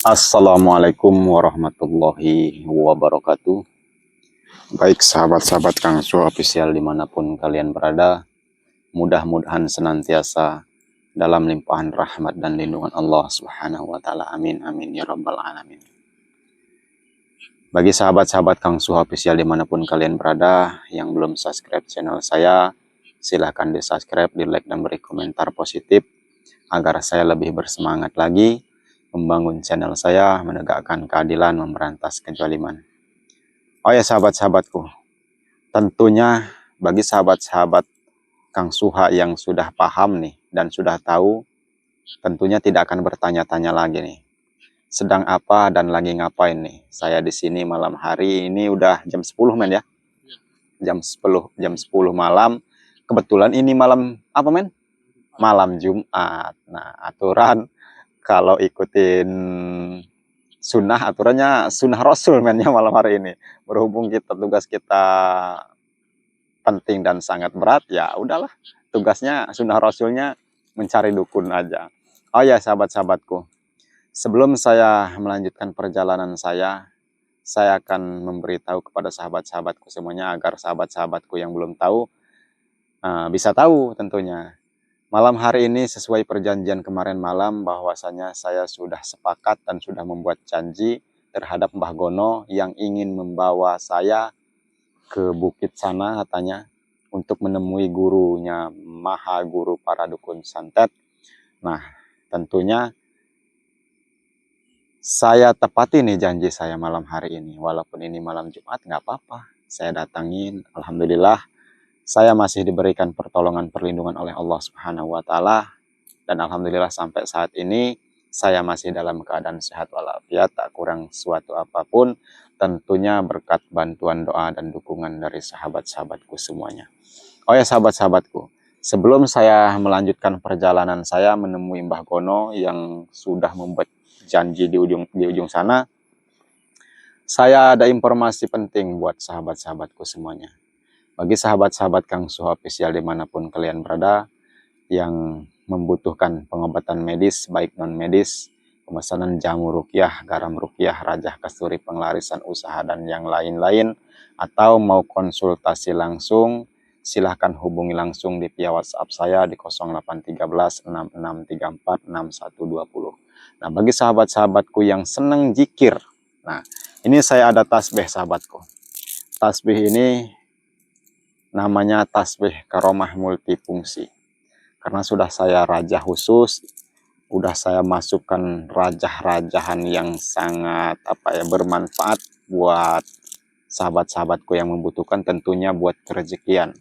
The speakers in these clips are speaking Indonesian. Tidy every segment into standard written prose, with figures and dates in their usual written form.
Assalamualaikum warahmatullahi wabarakatuh. Baik sahabat-sahabat Kang Su official dimanapun kalian berada, mudah-mudahan senantiasa dalam limpahan rahmat dan lindungan Allah Subhanahu wa taala. Amin amin ya rabbal alamin. Bagi sahabat-sahabat Kang Su official dimanapun kalian berada yang belum subscribe channel saya, silahkan di subscribe, di like dan beri komentar positif agar saya lebih bersemangat lagi membangun channel saya, menegakkan keadilan, memberantas kezaliman. Oh ya sahabat-sahabatku, tentunya bagi sahabat-sahabat Kang Suha yang sudah paham nih dan sudah tahu, tentunya tidak akan bertanya-tanya lagi nih. Sedang apa dan lagi ngapain nih? Saya di sini malam hari ini udah jam 10 men ya. Jam 10 malam. Kebetulan ini malam apa men? Malam Jumat. Nah, aturan kalau ikutin sunnah, aturannya sunnah Rasul men ya malam hari ini. Berhubung tugas kita penting dan sangat berat, ya udahlah, tugasnya sunnah Rasulnya mencari dukun aja. Oh ya sahabat-sahabatku, sebelum saya melanjutkan perjalanan saya akan memberitahu kepada sahabat-sahabatku semuanya agar sahabat-sahabatku yang belum tahu bisa tahu tentunya. Malam hari ini sesuai perjanjian kemarin malam bahwasanya saya sudah sepakat dan sudah membuat janji terhadap Mbah Gono yang ingin membawa saya ke bukit sana katanya untuk menemui gurunya, maha guru para dukun santet. Nah, tentunya saya tepati nih janji saya malam hari ini. Walaupun ini malam Jumat, nggak apa-apa. Saya datangin, alhamdulillah saya masih diberikan pertolongan perlindungan oleh Allah Subhanahu wa taala dan alhamdulillah sampai saat ini saya masih dalam keadaan sehat walafiat, tak kurang suatu apapun, tentunya berkat bantuan doa dan dukungan dari sahabat-sahabatku semuanya. Oh ya sahabat-sahabatku, sebelum saya melanjutkan perjalanan saya menemui Mbah Gono yang sudah membuat janji di ujung sana, saya ada informasi penting buat sahabat-sahabatku semuanya. Bagi sahabat-sahabat Kang Su official dimanapun kalian berada yang membutuhkan pengobatan medis baik non medis, pemesanan jamu rukyah, garam rukyah, rajah kasturi, penglarisan usaha dan yang lain-lain, atau mau konsultasi langsung, silahkan hubungi langsung di via WhatsApp saya di 0813 6634 6120. Nah, bagi sahabat-sahabatku yang senang zikir, nah ini saya ada tasbih sahabatku. Tasbih ini namanya tasbih karomah multifungsi. Karena sudah saya rajah khusus, udah saya masukkan rajah-rajahan yang sangat bermanfaat buat sahabat-sahabatku yang membutuhkan, tentunya buat kerejekian,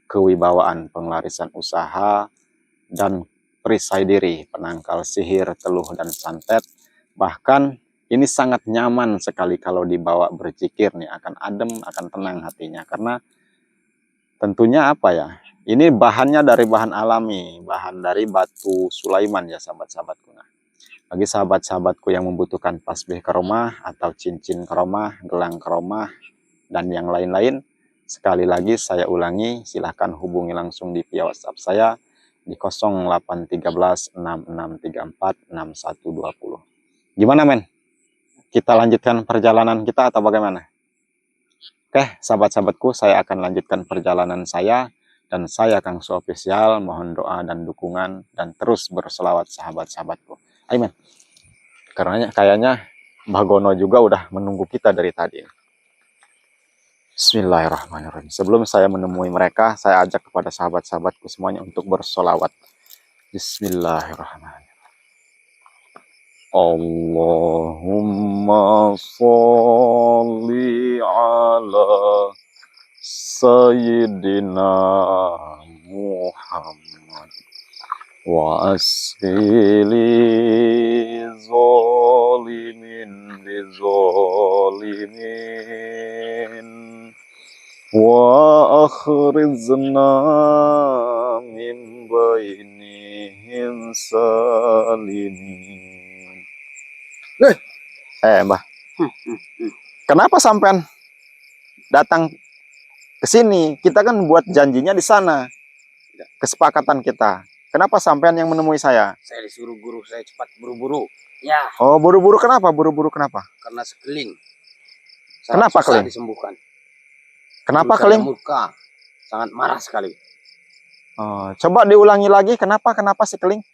kewibawaan, penglarisan usaha, dan perisai diri, penangkal sihir, teluh, dan santet. Bahkan ini sangat nyaman sekali kalau dibawa berzikir nih, akan adem, akan tenang hatinya. Karena tentunya ini bahannya dari bahan alami, bahan dari batu Sulaiman ya sahabat-sahabatku. Nah, bagi sahabat-sahabatku yang membutuhkan tasbih karomah atau cincin karomah, gelang karomah, dan yang lain-lain, sekali lagi saya ulangi, silahkan hubungi langsung di via WhatsApp saya di 0813 6634 6120. Gimana men? Kita lanjutkan perjalanan kita atau bagaimana? Oke, sahabat-sahabatku, saya akan lanjutkan perjalanan saya. Dan saya Kang Su official, mohon doa dan dukungan dan terus berselawat sahabat-sahabatku. Amin. Karena kayaknya Mbah Gono juga udah menunggu kita dari tadi. Bismillahirrahmanirrahim. Sebelum saya menemui mereka, saya ajak kepada sahabat-sahabatku semuanya untuk bersolawat. Bismillahirrahmanirrahim. Allahumma sholli ala Sayyidina Muhammad wa asfili zalimin li zalimin wa akhrizna min bainihim salimin. Mbah, kenapa sampean datang ke sini? Kita kan buat janjinya di sana. Kesepakatan kita. Kenapa sampean yang menemui saya? Saya disuruh guru saya cepat buru-buru. Ya. Oh, buru-buru kenapa? Buru-buru kenapa? Karena sekeling. Kenapa keling? Disembuhkan. Kenapa Guru saya keling? murka. Sangat marah sekali. Oh, coba diulangi lagi. Kenapa si keling?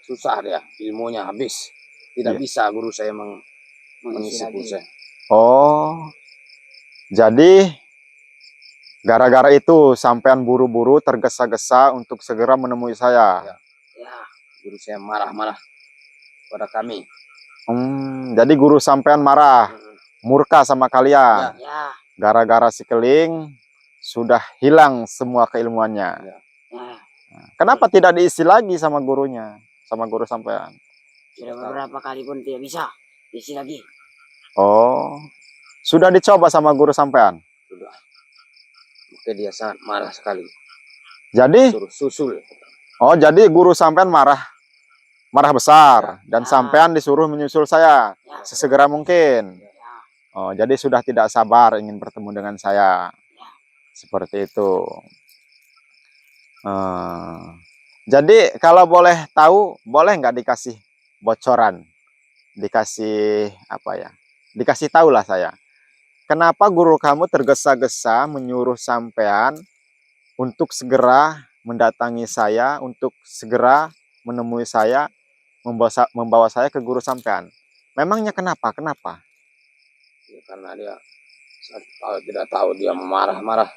Susah dia. Ilmunya habis. Tidak bisa guru saya mengisi guru saya. Oh, jadi gara-gara itu sampean buru-buru tergesa-gesa untuk segera menemui saya. Ya, guru saya marah-marah pada kami. Jadi guru sampean marah, murka sama kalian. Ya. Gara-gara si keling sudah hilang semua keilmuannya. Ya. Kenapa tidak diisi lagi sama gurunya, sama guru sampean? Sudah beberapa kali pun tidak bisa diisi lagi. Oh, sudah dicoba sama guru sampean? Sudah. Maka dia sangat marah sekali. Jadi? Suruh susul. Oh, jadi guru sampean marah besar dan sampean disuruh menyusul saya sesegera mungkin. Oh, jadi sudah tidak sabar ingin bertemu dengan saya. Seperti itu. Jadi kalau boleh tahu, boleh nggak dikasih bocoran? Dikasih apa ya? Dikasih tahu lah saya. Kenapa guru kamu tergesa-gesa menyuruh sampean untuk segera mendatangi saya, untuk segera menemui saya, membawa saya ke guru sampean? Memangnya kenapa? Kenapa? Ya, karena dia kalau tidak tahu dia marah-marah.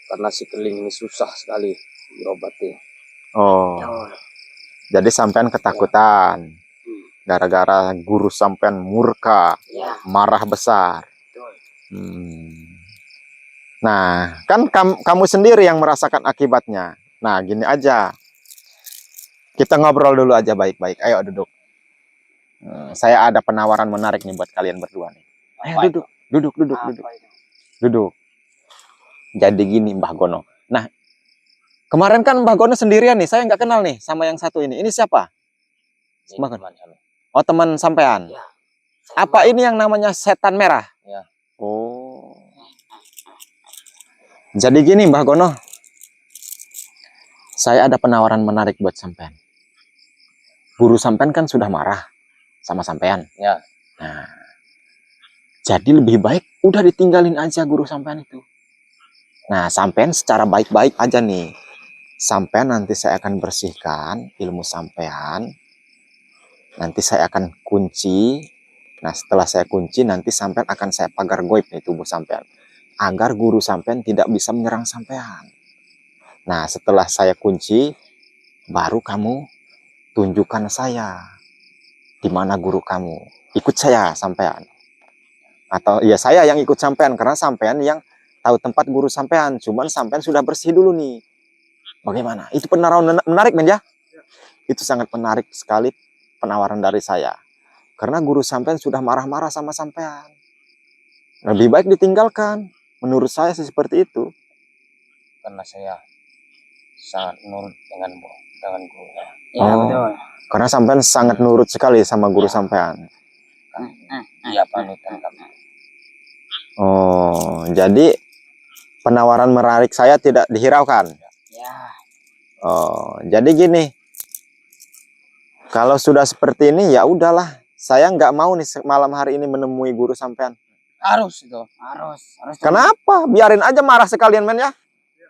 Karena si keling ini susah sekali diobati. Oh, jadi sampean ketakutan. Gara-gara guru sampean murka, marah besar. Nah, kan kamu sendiri yang merasakan akibatnya. Nah, gini aja. Kita ngobrol dulu aja baik-baik. Ayo duduk. Saya ada penawaran menarik nih buat kalian berdua nih. Ayo duduk. Jadi gini Mbah Gono. Nah, kemarin kan Mbah Gono sendirian nih. Saya nggak kenal nih sama yang satu ini. Ini siapa? Oh, teman sampean. Ya. Apa ini yang namanya setan merah? Ya. Oh. Jadi gini Mbah Gono. Saya ada penawaran menarik buat sampean. Guru sampean kan sudah marah sama sampean. Ya. Nah, jadi lebih baik udah ditinggalin aja guru sampean itu. Nah, sampean secara baik-baik aja nih. Sampean nanti saya akan bersihkan ilmu sampean. Nanti saya akan kunci. Nah, setelah saya kunci, nanti sampean akan saya pagar goib nih tubuh sampean. Agar guru sampean tidak bisa menyerang sampean. Nah, setelah saya kunci, baru kamu tunjukkan saya di mana guru kamu. Ikut saya sampean. Atau ya saya yang ikut sampean, karena sampean yang tahu tempat guru sampean. Cuman sampean sudah bersih dulu nih. Bagaimana? Itu penawaran menarik men ya? Itu sangat menarik sekali penawaran dari saya. Karena guru sampean sudah marah-marah sama sampean. Lebih baik ditinggalkan. Menurut saya sih seperti itu. Karena saya sangat nurut dengan guru. Ya, betul. Karena sampean sangat nurut sekali sama guru sampean. Iya, panutan kami. Oh, jadi penawaran menarik saya tidak dihiraukan. Ya. Oh, jadi gini. Kalau sudah seperti ini ya udahlah. Saya nggak mau nih malam hari ini menemui guru sampean. Harus itu, harus. Kenapa? Biarin aja marah sekalian men ya.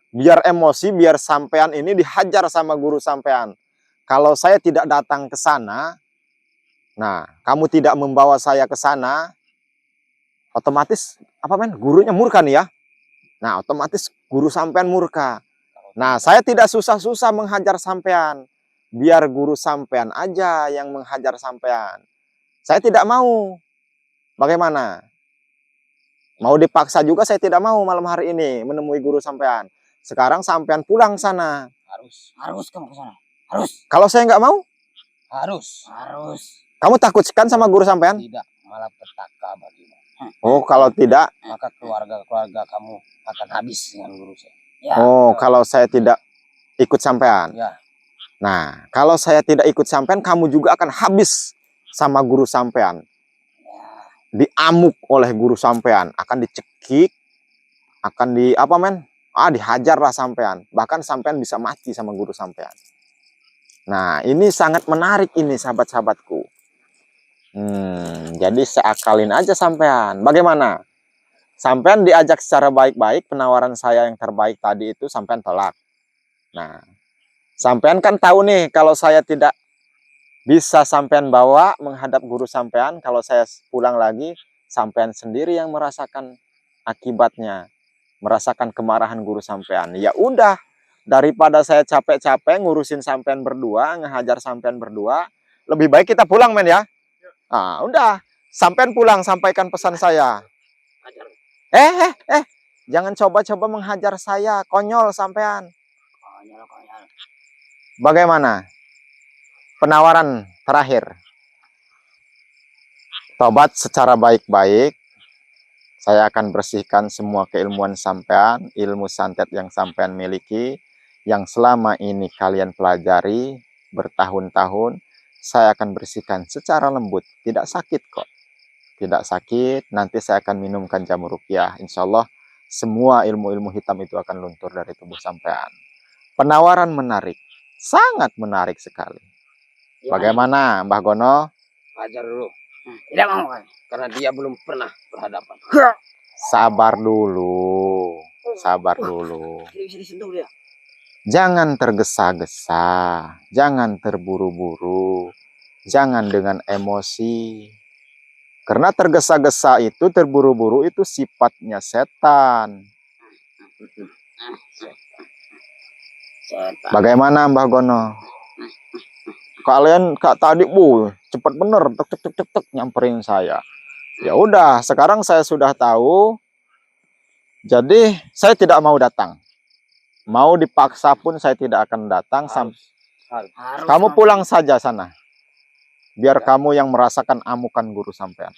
Biar emosi, biar sampean ini dihajar sama guru sampean. Kalau saya tidak datang ke sana, nah, kamu tidak membawa saya ke sana, otomatis apa men? Gurunya murka nih ya. Nah, otomatis guru sampean murka. Nah, saya tidak susah-susah menghajar sampean. Biar guru sampean aja yang menghajar sampean. Saya tidak mau. Bagaimana? Mau dipaksa juga saya tidak mau malam hari ini menemui guru sampean. Sekarang sampean pulang sana. Harus kamu ke sana. Harus. Kalau saya nggak mau? Harus. Kamu takut kan sama guru sampean? Tidak, malah petaka bagimu. Oh, kalau tidak? Maka keluarga kamu akan habis dengan guru saya. Ya, oh, betul. Kalau saya tidak ikut sampean? Ya. Nah, kalau saya tidak ikut sampean, kamu juga akan habis sama guru sampean. Diamuk oleh guru sampean, akan dicekik, akan di apa men? dihajarlah sampean. Bahkan sampean bisa mati sama guru sampean. Nah, ini sangat menarik ini sahabat-sahabatku. Jadi seakalin aja sampean. Bagaimana? Sampean diajak secara baik-baik, penawaran saya yang terbaik tadi itu sampean tolak. Nah, sampean kan tahu nih kalau saya tidak bisa sampean bawa menghadap guru sampean, kalau saya pulang lagi, sampean sendiri yang merasakan akibatnya, merasakan kemarahan guru sampean. Ya udah, daripada saya capek-capek ngurusin sampean berdua, ngehajar sampean berdua, lebih baik kita pulang, men ya. Ah, udah, sampean pulang, sampaikan pesan saya. Jangan coba-coba menghajar saya, konyol sampean. Konyol. Bagaimana? Penawaran terakhir. Tobat secara baik-baik. Saya akan bersihkan semua keilmuan sampean, ilmu santet yang sampean miliki, yang selama ini kalian pelajari bertahun-tahun, saya akan bersihkan secara lembut, tidak sakit kok. Tidak sakit, nanti saya akan minumkan jamu ruqyah. Insya Allah semua ilmu-ilmu hitam itu akan luntur dari tubuh sampean. Penawaran menarik, sangat menarik sekali. Bagaimana Mbah Gono? Hajar dulu. Tidak mau kan? Karena dia belum pernah berhadapan. Sabar dulu, sabar dulu. Disentuh dia. Jangan tergesa-gesa, jangan terburu-buru, jangan dengan emosi. Karena tergesa-gesa itu, terburu-buru itu sifatnya setan. Bagaimana Mbah Gono? Kalian tadi cepat bener, tek nyamperin saya. Ya udah, sekarang saya sudah tahu. Jadi saya tidak mau datang. Mau dipaksa pun saya tidak akan datang. Harus. Kamu pulang saja sana. Biar kamu yang merasakan amukan guru sampean.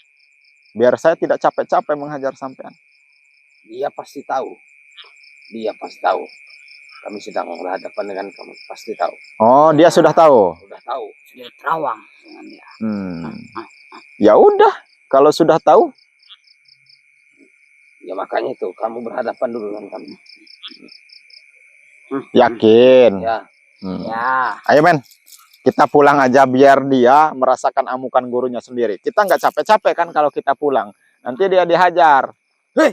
Biar saya tidak capek-capek menghajar sampean. Dia pasti tahu. Kami sedang berhadapan dengan kamu. Pasti tahu. Oh, dia sudah tahu. Sudah tahu. Sudah terawang dengan dia. Ya udah, kalau sudah tahu. Ya makanya itu, kamu berhadapan dulu dengan kami. Yakin? Ya. Ya. Ayo men, kita pulang aja biar dia merasakan amukan gurunya sendiri. Kita nggak capek-capek kan kalau kita pulang. Nanti dia dihajar. Hei!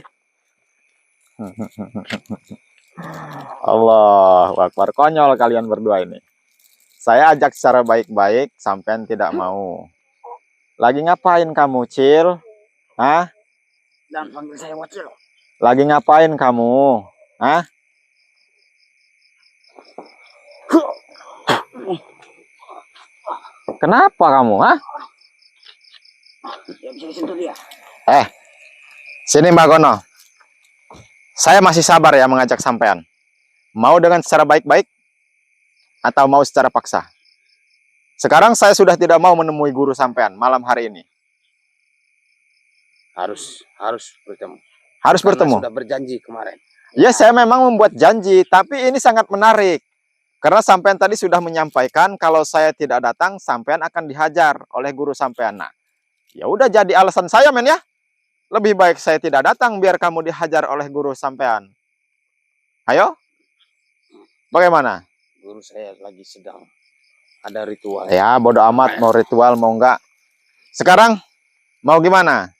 Allahu Akbar, konyol kalian berdua ini. Saya ajak secara baik-baik, sampean tidak mau. Lagi ngapain kamu, Cil? Hah? Dan panggil saya Wacil. Lagi ngapain kamu? Hah? Kenapa kamu, hah? Ya bisa disentuh dia. Sini Mbak Gono. Saya masih sabar ya mengajak sampean. Mau dengan secara baik-baik atau mau secara paksa? Sekarang saya sudah tidak mau menemui guru sampean malam hari ini. Harus bertemu. Harus bertemu. Sudah berjanji kemarin. Ya, saya memang membuat janji, tapi ini sangat menarik. Karena sampean tadi sudah menyampaikan kalau saya tidak datang, sampean akan dihajar oleh guru sampean. Nah, ya udah jadi alasan saya, men ya. Lebih baik saya tidak datang biar kamu dihajar oleh guru sampean. Ayo. Bagaimana? Guru saya lagi sedang ada ritual. Ya, bodo amat mau ritual mau enggak. Sekarang mau gimana?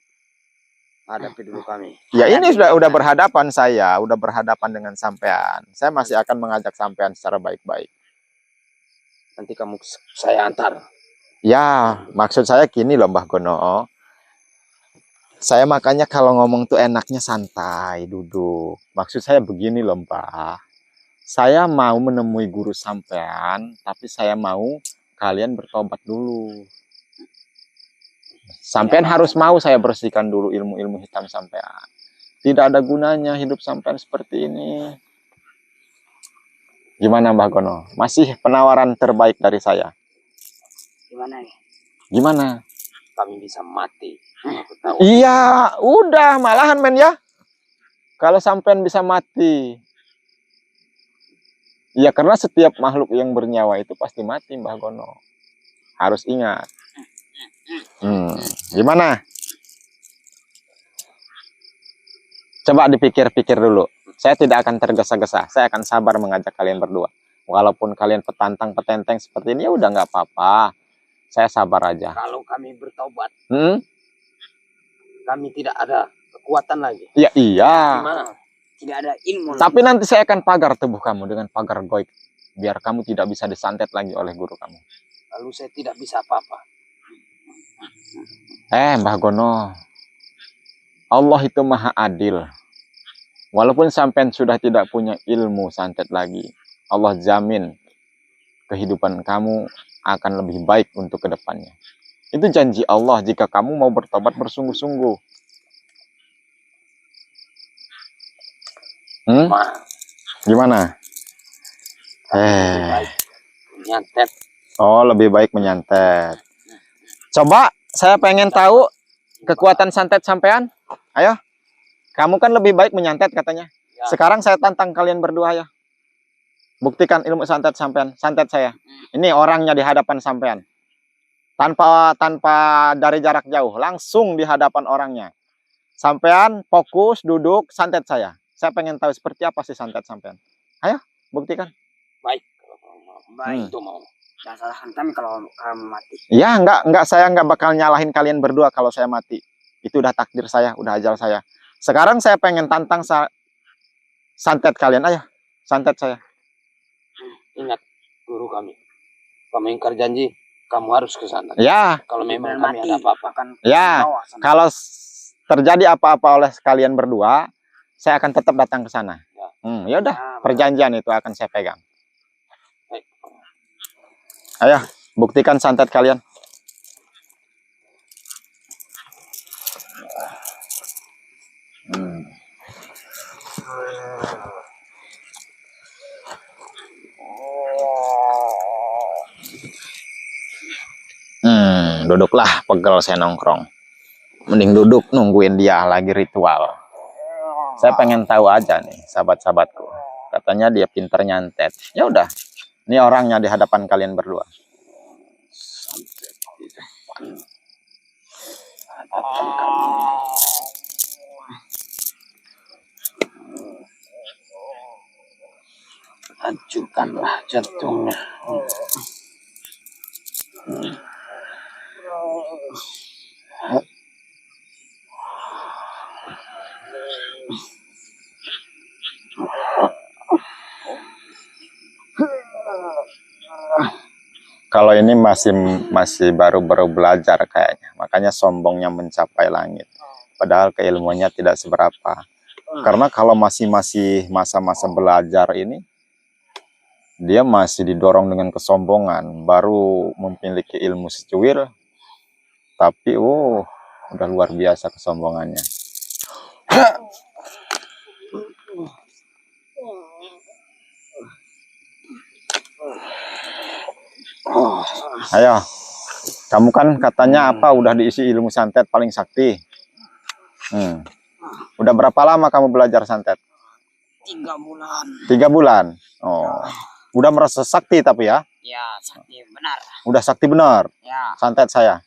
Hadapi dulu kami. Ya ini udah berhadapan saya, udah berhadapan dengan sampean. Saya masih akan mengajak sampean secara baik-baik. Nanti kamu saya antar. Ya, maksud saya gini loh Mbah Gono. Saya makanya kalau ngomong tuh enaknya santai, duduk. Maksud saya begini loh Mbah. Saya mau menemui guru sampean, tapi saya mau kalian bertobat dulu. Sampean harus mau saya bersihkan dulu ilmu-ilmu hitam sampean. Tidak ada gunanya hidup sampean seperti ini. Gimana Mbah Gono? Masih penawaran terbaik dari saya. Gimana nih? Gimana? Kami bisa mati. Aku tahu. Iya, udah malahan men ya. Kalau sampean bisa mati. Iya, karena setiap makhluk yang bernyawa itu pasti mati Mbah Gono. Harus ingat. Gimana? Coba dipikir-pikir dulu. Saya tidak akan tergesa-gesa. Saya akan sabar mengajak kalian berdua. Walaupun kalian petantang petenteng seperti ini, ya udah nggak apa-apa. Saya sabar aja. Kalau kami bertobat, Hmm? kami tidak ada kekuatan lagi. Ya iya. Gimana? Tidak ada ilmu. Tapi nanti saya akan pagar tubuh kamu dengan pagar goib. Biar kamu tidak bisa disantet lagi oleh guru kamu. Lalu saya tidak bisa apa-apa. Mbah Gono. Allah itu maha adil. Walaupun sampean sudah tidak punya ilmu santet lagi, Allah jamin kehidupan kamu akan lebih baik untuk kedepannya. Itu janji Allah jika kamu mau bertobat bersungguh-sungguh. Gimana? Nyantet. Oh, lebih baik menyantet. Coba, saya pengen tahu kekuatan santet sampean. Ayo. Kamu kan lebih baik menyantet katanya. Ya. Sekarang saya tantang kalian berdua ya. Buktikan ilmu santet sampean, santet saya. Ini orangnya di hadapan sampean. Tanpa dari jarak jauh, langsung di hadapan orangnya. Sampean fokus duduk santet saya. Saya pengen tahu seperti apa sih santet sampean. Ayo, buktikan. Baik. Baik itu mau. Jangan salahkan kami kalau kamu mati. Ya, saya nggak bakal nyalahin kalian berdua kalau saya mati. Itu udah takdir saya, udah ajal saya. Sekarang saya pengen tantang santet kalian. Ayo, santet saya. Ingat guru kami. Kamu ingkar janji, kamu harus ke sana. Ya. Kalau memang kami ada apa-apa kan. Ya. Kalau terjadi apa-apa oleh kalian berdua, saya akan tetap datang ke sana. Ya udah, perjanjian itu akan saya pegang. Baik. Ayo, buktikan santet kalian. Duduklah, pegel saya nongkrong. Mending duduk nungguin dia lagi ritual. Saya pengen tahu aja nih, sahabat-sahabatku. Katanya dia pinter nyantet. Ya udah, ini orangnya di hadapan kalian berdua. Hancurkanlah jantungnya. Kalau ini masih baru-baru belajar kayaknya, makanya sombongnya mencapai langit. Padahal keilmuannya tidak seberapa. Karena kalau masih masa-masa belajar ini, dia masih didorong dengan kesombongan, baru memiliki ilmu secuil, tapi udah luar biasa kesombongannya. Ayo, kamu kan katanya apa udah diisi ilmu santet paling sakti. Udah berapa lama kamu belajar santet? 3 bulan. 3 bulan. Oh, udah merasa sakti tapi ya? Ya, sakti benar. Udah sakti benar. Ya. Santet saya.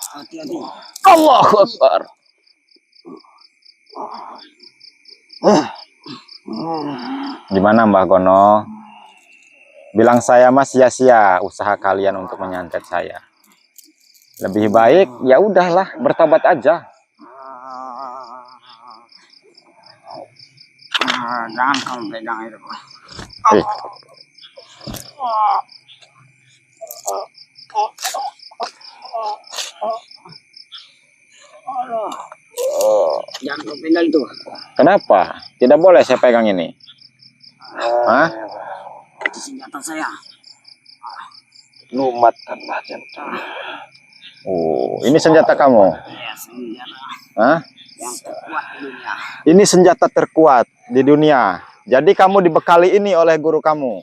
Hati-hati. Allahu Akbar. Gimana Mbah Gono? Bilang saya mah sia-sia usaha kalian untuk menyantet saya. Lebih baik ya udahlah, bertobat aja. Jangan kamu pegang itu. Jangan kau pegang itu. Kenapa? Tidak boleh saya pegang ini. Hah? Itu senjata saya. Lumatkanlah jantung. Oh, ini senjata kamu. Ya, senjata Hah? yang terkuat di dunia. Ini senjata terkuat di dunia. Jadi kamu dibekali ini oleh guru kamu.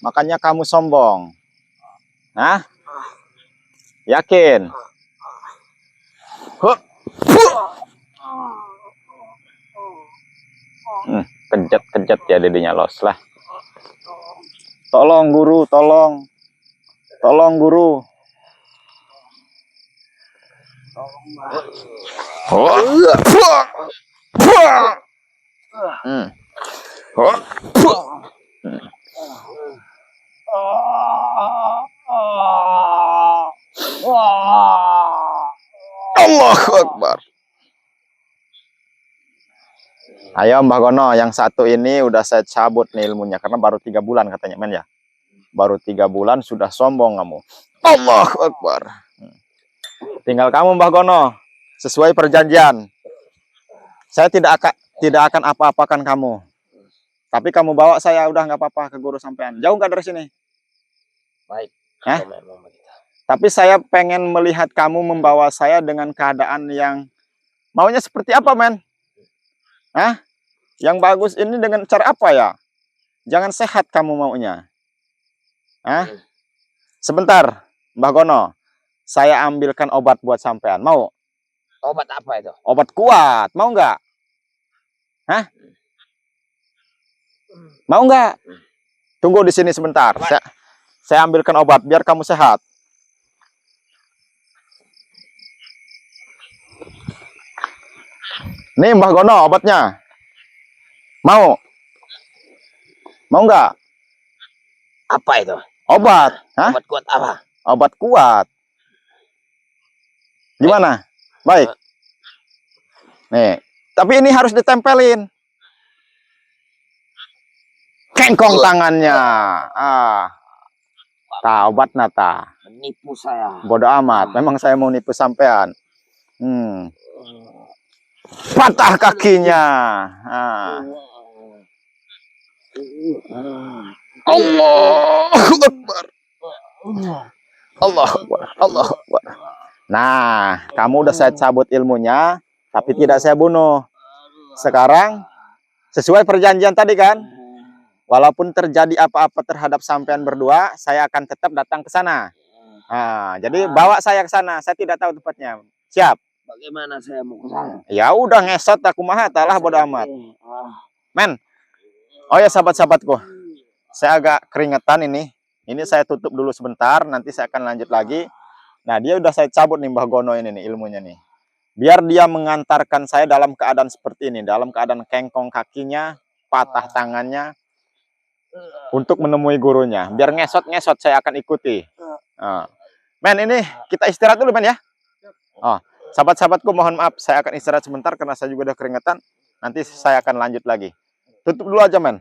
Makanya kamu sombong. Hah? Yakin? Huh. Kejat-kejat ya dedinya los lah. Tolong guru, tolong. Tolong guru. Allahu Akbar. Ayo Mbah Gono, yang satu ini udah saya cabut nih ilmunya karena baru 3 bulan katanya men ya. Baru 3 bulan sudah sombong kamu. Allahu Akbar. Tinggal kamu Mbah Gono, sesuai perjanjian. Saya tidak akan apa-apakan kamu. Tapi kamu bawa saya udah nggak apa-apa ke guru sampean. Jauh nggak dari sini? Baik. Hah? Kalau memang begitu. Tapi saya pengen melihat kamu membawa saya dengan keadaan yang maunya seperti apa, men? Hah? Yang bagus ini dengan cara apa ya? Jangan sehat kamu maunya. Hah? Sebentar, Mbah Gono. Saya ambilkan obat buat sampean. Mau? Obat apa itu? Obat kuat. Mau nggak? Hah? Mau nggak? Tunggu di sini sebentar. Saya ambilkan obat biar kamu sehat. Nih Mbah Gono obatnya. Mau? Mau nggak? Apa itu? Obat. Hah? Obat kuat apa? Obat kuat. Gimana? Baik. Nih. Tapi ini harus ditempelin. Kengkong tangannya. Tah obat nata. Menipu saya. Bodoh amat. Memang saya mau nipu sampean. Patah kakinya. Allahu Akbar. Allahu Akbar. Allahu Akbar. Nah, kamu udah saya cabut ilmunya, tapi tidak saya bunuh. Sekarang sesuai perjanjian tadi kan? Walaupun terjadi apa-apa terhadap sampean berdua, saya akan tetap datang ke sana. Nah, jadi bawa saya ke sana. Saya tidak tahu tempatnya. Siap? Bagaimana saya mau ke sana? Ya udah ngesot aku mah talah bodo amat. Men. Oh ya sahabat-sahabatku. Saya agak keringetan ini. Ini saya tutup dulu sebentar, nanti saya akan lanjut lagi. Nah, dia udah saya cabut nih Mbah Gono ini nih ilmunya nih. Biar dia mengantarkan saya dalam keadaan seperti ini, dalam keadaan kengkong kakinya, patah tangannya, untuk menemui gurunya. Biar ngesot-ngesot saya akan ikuti. Men, ini kita istirahat dulu men ya. Sahabat-sahabatku mohon maaf, saya akan istirahat sebentar karena saya juga udah keringetan. Nanti saya akan lanjut lagi. Tutup dulu aja men.